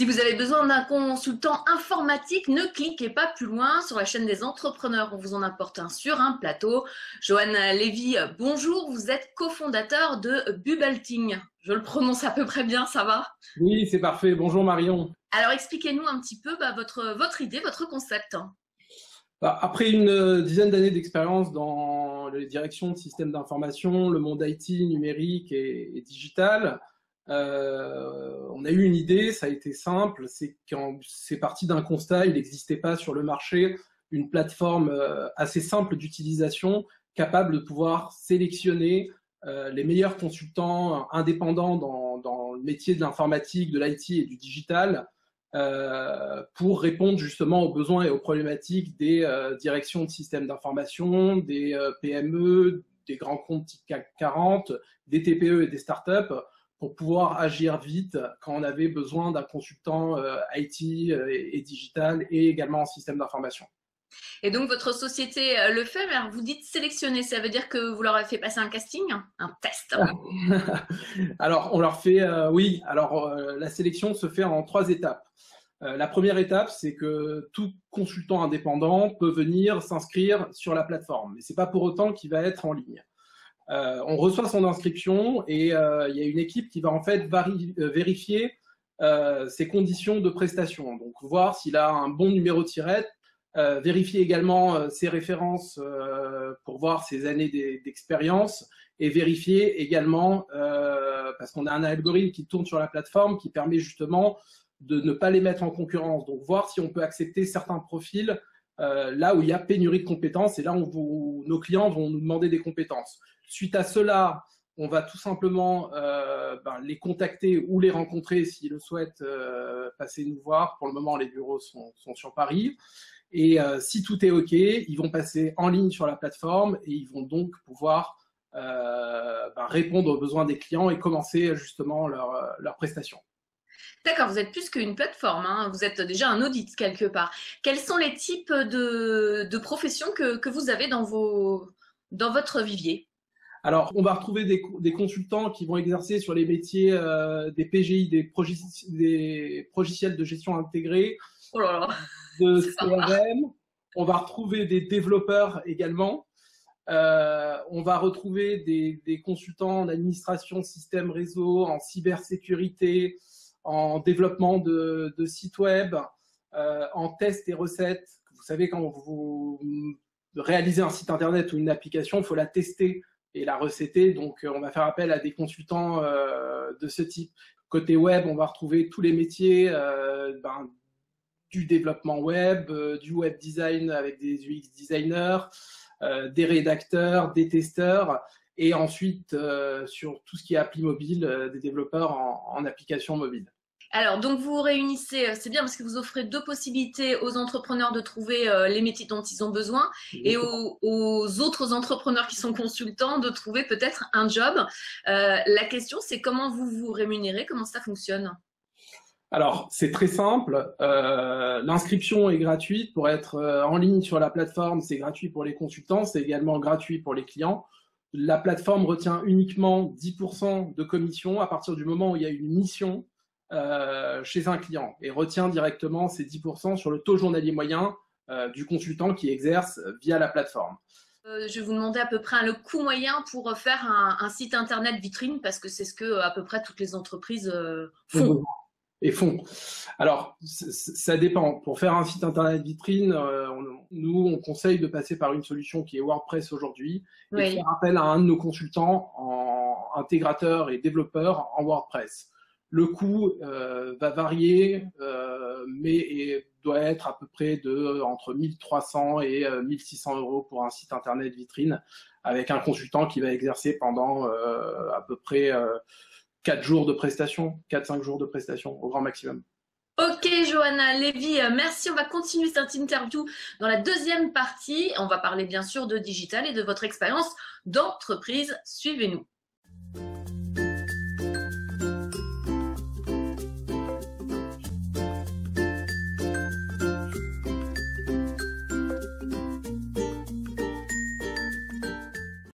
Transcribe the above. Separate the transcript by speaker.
Speaker 1: Si vous avez besoin d'un consultant informatique, ne cliquez pas plus loin sur la chaîne des entrepreneurs. On vous en apporte un sur un plateau. Johan Lévy, bonjour. Vous êtes cofondateur de Bubelting. Je le prononce à peu près bien, ça va?
Speaker 2: Oui, c'est parfait. Bonjour Marion.
Speaker 1: Alors expliquez-nous un petit peu votre idée, votre concept.
Speaker 2: Après une dizaine d'années d'expérience dans les directions de systèmes d'information, le monde IT, numérique et digital, on a eu une idée, ça a été simple, c'est parti d'un constat, il n'existait pas sur le marché une plateforme assez simple d'utilisation, capable de pouvoir sélectionner les meilleurs consultants indépendants dans le métier de l'informatique, de l'IT et du digital, pour répondre justement aux besoins et aux problématiques des directions de systèmes d'information, des PME, des grands comptes CAC 40, des TPE et des startups, pour pouvoir agir vite quand on avait besoin d'un consultant IT et digital et également en système d'information.
Speaker 1: Et donc votre société le fait, mais alors vous dites sélectionner, ça veut dire que vous leur avez fait passer un casting, un test?
Speaker 2: Alors on leur fait, oui, alors la sélection se fait en 3 étapes. La première étape, c'est que tout consultant indépendant peut venir s'inscrire sur la plateforme, mais c'est pas pour autant qu'il va être en ligne. On reçoit son inscription et il y a une équipe qui va en fait vérifier ses conditions de prestation. Donc voir s'il a un bon numéro de SIRET, vérifier également ses références pour voir ses années d'expérience et vérifier également, parce qu'on a un algorithme qui tourne sur la plateforme qui permet justement de ne pas les mettre en concurrence. Donc voir si on peut accepter certains profils là où il y a pénurie de compétences et là où nos clients vont nous demander des compétences. Suite à cela, on va tout simplement les contacter ou les rencontrer s'ils le souhaitent, passer nous voir. Pour le moment, les bureaux sont sur Paris. Et si tout est OK, ils vont passer en ligne sur la plateforme et ils vont donc pouvoir répondre aux besoins des clients et commencer justement leur prestations.
Speaker 1: D'accord, vous êtes plus qu'une plateforme, hein. Vous êtes déjà un audit quelque part. Quels sont les types de professions que vous avez dans votre vivier?
Speaker 2: Alors, on va retrouver des consultants qui vont exercer sur les métiers des PGI, des logiciels de gestion intégrée,
Speaker 1: Oh là là,
Speaker 2: de
Speaker 1: c'est sympa.
Speaker 2: CRM. On va retrouver des développeurs également. On va retrouver des consultants en administration, système réseau, en cybersécurité, en développement de sites web, en tests et recettes. Vous savez, quand vous réalisez un site internet ou une application, il faut la tester et la recéter. Donc, on va faire appel à des consultants de ce type. Côté web, on va retrouver tous les métiers du développement web, du web design avec des UX designers, des rédacteurs, des testeurs, et ensuite sur tout ce qui est appli mobile, des développeurs en application mobile.
Speaker 1: Alors, donc vous vous réunissez, c'est bien parce que vous offrez 2 possibilités aux entrepreneurs de trouver les métiers dont ils ont besoin et aux autres entrepreneurs qui sont consultants de trouver peut-être un job. La question, c'est comment vous vous rémunérez, comment ça fonctionne?
Speaker 2: Alors, c'est très simple. L'inscription est gratuite. Pour être en ligne sur la plateforme, c'est gratuit pour les consultants, c'est également gratuit pour les clients. La plateforme retient uniquement 10% de commission à partir du moment où il y a une mission chez un client et retient directement ces 10% sur le taux journalier moyen du consultant qui exerce via la plateforme.
Speaker 1: Je vais vous demander à peu près le coût moyen pour faire un site internet vitrine parce que c'est ce que à peu près toutes les entreprises font.
Speaker 2: Et font. Alors, ça dépend. Pour faire un site internet vitrine, nous, on conseille de passer par une solution qui est WordPress aujourd'hui et de faire appel à un de nos consultants en intégrateur et développeur en WordPress. Le coût va varier, mais doit être à peu près entre 1300 et 1600 € pour un site internet vitrine, avec un consultant qui va exercer pendant à peu près 4 jours de prestation, 4-5 jours de prestation au grand maximum.
Speaker 1: Ok, Johanna Lévy, merci. On va continuer cette interview dans la deuxième partie. On va parler bien sûr de digital et de votre expérience d'entreprise. Suivez-nous.